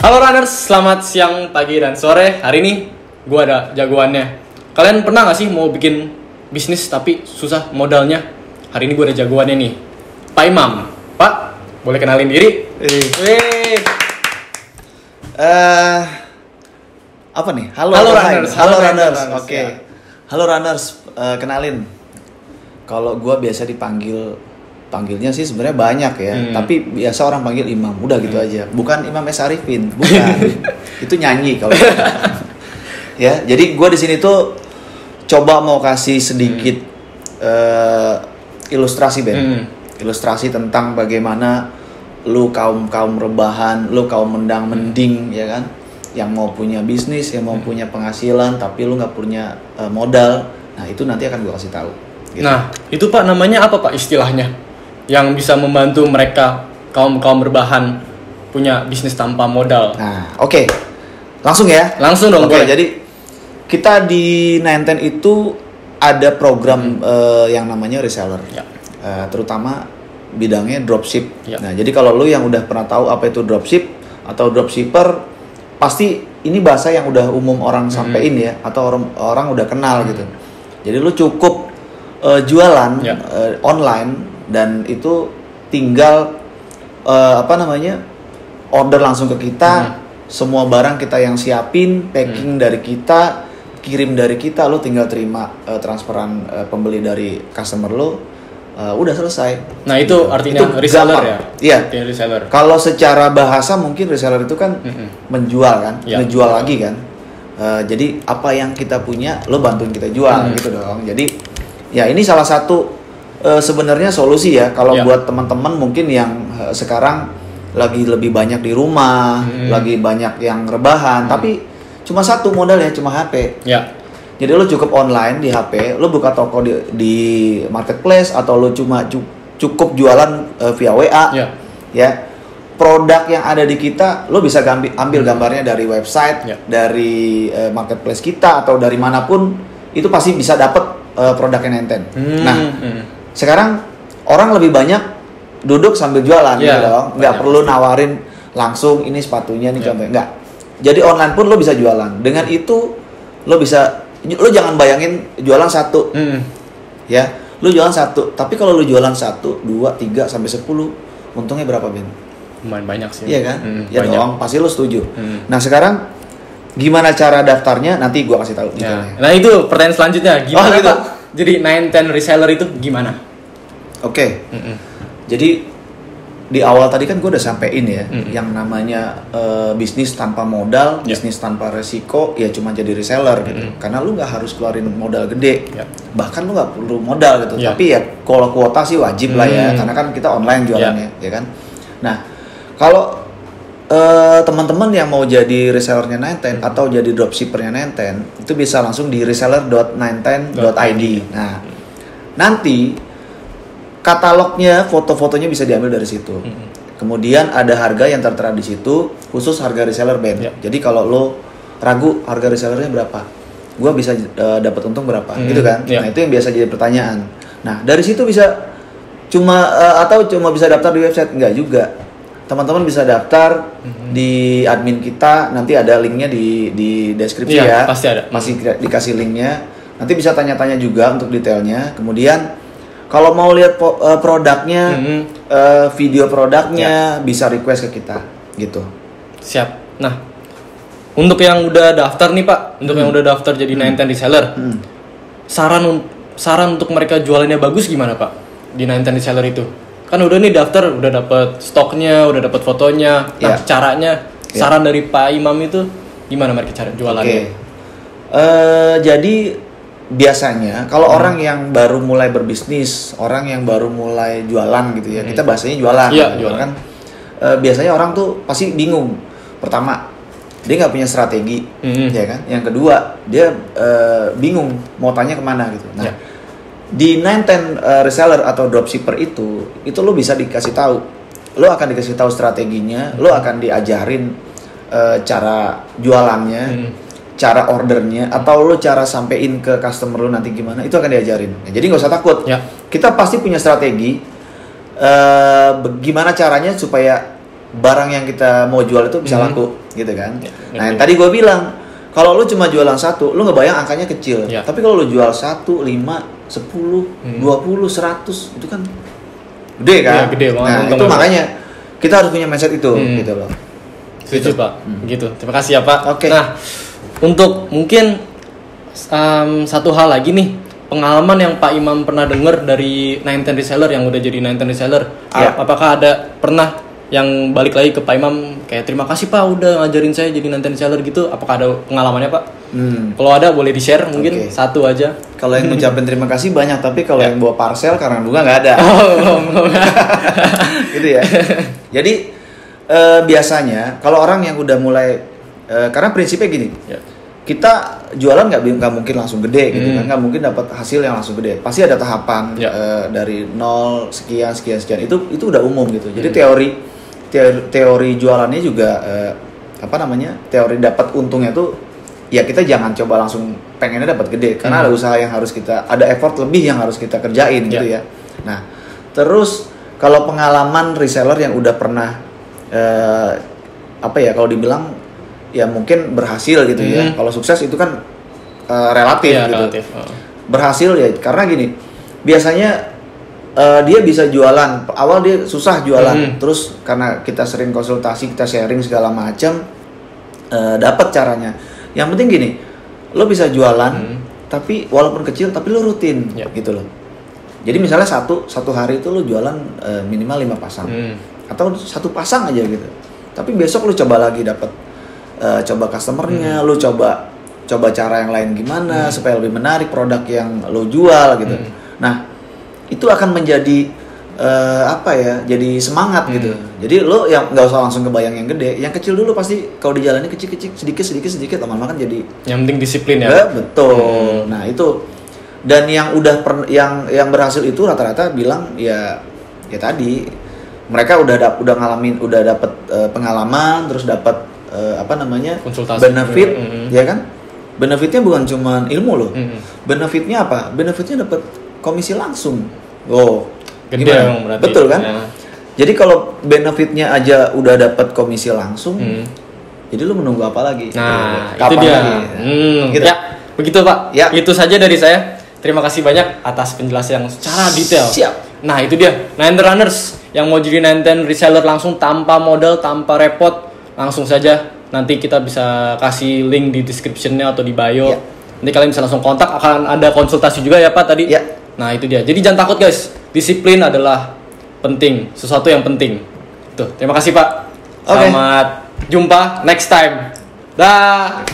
Halo runners, selamat siang, pagi, dan sore. Hari ini gue ada jagoannya. Kalian pernah gak sih mau bikin bisnis tapi susah modalnya? Hari ini gue ada jagoannya nih, Pak Imam. Pak, boleh kenalin diri? Apa nih? Halo runners. Oke. Ya. Halo runners, kenalin. Kalau gue biasa panggilnya sih sebenarnya banyak ya, tapi biasa orang panggil Imam, udah gitu aja. Bukan Imam S. Arifin, bukan. Itu nyanyi kalau. Ya, jadi gue di sini tuh coba mau kasih sedikit ilustrasi, Ben. Ilustrasi tentang bagaimana lu kaum rebahan, lu kaum mending ya kan, yang mau punya bisnis, yang mau punya penghasilan, tapi lu nggak punya modal. Nah itu nanti akan gue kasih tahu. Gitu. Nah, itu Pak namanya apa Pak istilahnya? Yang bisa membantu mereka kaum rebahan punya bisnis tanpa modal. Nah, oke. Langsung ya. Langsung dong. Oke, jadi kita di Nineten itu ada program yang namanya reseller. Ya. Terutama bidangnya dropship. Ya. Nah, jadi kalau lu yang udah pernah tahu apa itu dropship atau dropshipper, pasti ini bahasa yang udah umum orang sampein ya, atau orang udah kenal gitu. Jadi lu cukup jualan online dan itu tinggal order langsung ke kita, semua barang kita yang siapin, packing dari kita, kirim dari kita, lo tinggal terima transferan pembeli dari customer lo, udah selesai. Nah itu artinya itu reseller gampang. ya? Iya. Reseller. Kalau secara bahasa mungkin reseller itu kan menjual kan, ngejual lagi kan. Jadi apa yang kita punya lo bantuin kita jual gitu dong. Jadi ya ini salah satu sebenarnya solusi ya kalau buat teman-teman mungkin yang sekarang lagi lebih banyak di rumah, lagi banyak yang rebahan, tapi cuma satu modalnya, cuma HP. Ya. Jadi lo cukup online di HP, lo buka toko di marketplace atau lo cuma cukup jualan via WA. Ya. Produk yang ada di kita, lo bisa ambil gambarnya dari website, dari marketplace kita atau dari manapun, itu pasti bisa dapet produknya Nineten. Nah, sekarang orang lebih banyak duduk sambil jualan gitu dong, nggak perlu nawarin langsung ini sepatunya nih contohnya, nggak. Jadi online pun lo bisa jualan. Dengan itu lo jangan bayangin jualan satu, ya, lo jualan satu. Tapi kalau lo jualan 1, 2, 3 sampai 10, untungnya berapa, Ben? Lumayan banyak sih. Iya kan? Ya banyak. dong, pasti lo setuju. Nah sekarang gimana cara daftarnya? Nanti gua kasih tahu. Nah itu pertanyaan selanjutnya, gimana gitu? Pak? Jadi Nineten reseller itu gimana? Oke. Jadi di awal tadi kan gue udah sampein ya, yang namanya bisnis tanpa modal, bisnis tanpa resiko, ya cuma jadi reseller gitu. Karena lu nggak harus keluarin modal gede, bahkan lu nggak perlu modal gitu. Tapi ya kalau kuota sih wajib lah ya, karena kan kita online jualannya, ya kan. Nah kalau teman-teman yang mau jadi resellernya Nineten atau jadi dropshippernya Nineten, itu bisa langsung di reseller.nineten.id. Nah, nanti katalognya, foto-fotonya bisa diambil dari situ. Kemudian ada harga yang tertera di situ, khusus harga reseller, Ben. Jadi kalau lo ragu harga resellernya berapa, gua bisa dapat untung berapa, gitu kan? Nah, itu yang biasa jadi pertanyaan. Nah, dari situ bisa cuma bisa daftar di website, enggak juga. Teman-teman bisa daftar di admin kita, nanti ada linknya di deskripsi ya. Pasti ada. Masih dikasih linknya. Nanti bisa tanya-tanya juga untuk detailnya. Kemudian kalau mau lihat produknya, video produknya, bisa request ke kita, gitu. Siap. Nah, untuk yang udah daftar nih Pak, untuk yang udah daftar jadi Nineten reseller, saran untuk mereka jualannya bagus gimana Pak di Nineten reseller itu? Kan udah nih daftar, udah dapet stoknya, udah dapet fotonya. Nah, caranya, saran dari Pak Imam itu gimana mereka cara jualannya? Jadi biasanya kalau orang yang baru mulai berbisnis, orang yang baru mulai jualan gitu ya, kita bahasanya jualan. Jualan kan. Biasanya orang tuh pasti bingung. Pertama, dia nggak punya strategi, ya kan. Yang kedua, dia bingung mau tanya kemana gitu. Nah, di Nineten reseller atau dropshipper itu lo bisa dikasih tahu, lo akan dikasih tahu strateginya, lo akan diajarin cara jualannya, cara ordernya, atau lo cara sampein ke customer lo nanti gimana, itu akan diajarin. Nah, jadi nggak usah takut. Kita pasti punya strategi. Gimana caranya supaya barang yang kita mau jual itu bisa laku gitu kan. Ya, nah yang tadi gue bilang, kalau lu cuma jualan satu, lu ngebayang angkanya kecil. Ya. Tapi kalau lu jual 1, 5, 10, 20, 100 itu kan gede kan. Ya, gede banget. Nah itu makanya kita harus punya mindset itu gitu loh. Setuju Pak. Gitu. Terima kasih ya Pak. Oke. Nah, untuk mungkin satu hal lagi nih, pengalaman yang Pak Imam pernah dengar dari 910 reseller yang udah jadi 910 reseller. Ya. Apakah ada pernah yang balik lagi ke Pak Imam kayak terima kasih Pak udah ngajarin saya jadi 910 reseller gitu? Apakah ada pengalamannya Pak? Kalau ada boleh di-share mungkin satu aja. Kalau yang ngucapin terima kasih banyak, tapi kalau yang bawa parcel karena bunga nggak ada. Gitu ya. Jadi biasanya kalau orang yang udah mulai karena prinsipnya gini, kita jualan nggak mungkin langsung gede gitu kan, nggak mungkin dapat hasil yang langsung gede. Pasti ada tahapan dari 0 sekian itu udah umum gitu. Jadi teori jualannya juga teori dapat untungnya tuh ya kita jangan coba langsung pengennya dapat gede karena ada usaha yang harus ada effort lebih yang harus kita kerjain gitu ya. Nah terus kalau pengalaman reseller yang udah pernah kalau dibilang ya mungkin berhasil gitu ya. Kalau sukses itu kan relatif gitu. Relatif. Berhasil ya karena gini, biasanya dia bisa jualan, awal dia susah jualan, terus karena kita sering konsultasi, kita sharing segala macam, dapat caranya. Yang penting gini, lo bisa jualan, tapi walaupun kecil, tapi lo rutin, gitu loh. Jadi misalnya satu hari itu lo jualan minimal 5 pasang, atau 1 pasang aja gitu. Tapi besok lo coba lagi dapat, coba customernya, lo coba cara yang lain gimana supaya lebih menarik produk yang lo jual gitu. Nah itu akan menjadi jadi semangat gitu. Jadi lo yang nggak usah langsung kebayang yang gede, yang kecil dulu pasti kalau dijalani kecil-kecil, sedikit lama-lama kan jadi. Yang penting disiplin ya. Betul. Nah itu dan yang yang berhasil itu rata-rata bilang ya tadi mereka udah ngalamin, udah dapat pengalaman, terus dapat konsultasi, benefit, ya kan? Benefitnya bukan cuma ilmu loh. Benefitnya apa? Benefitnya dapat komisi langsung. Gede gimana? berarti. Betul kan? Ya. Jadi kalau benefitnya aja udah dapat komisi langsung, jadi lu menunggu apa lagi? Nah, kapan itu dia. lagi? Gitu. Ya, begitu Pak. Ya. Itu saja dari saya. Terima kasih banyak atas penjelasan yang secara detail. Siap. Nah, itu dia. 910 Runners yang mau jadi 910 reseller langsung tanpa modal, tanpa repot, langsung saja. Nanti kita bisa kasih link di description-nya atau di bio. Ya. Nanti kalian bisa langsung kontak, akan ada konsultasi juga ya Pak tadi. Ya. Nah, itu dia. Jadi jangan takut guys. Disiplin adalah penting, sesuatu yang penting. Tuh, terima kasih Pak. Oke. Selamat jumpa next time. Dah.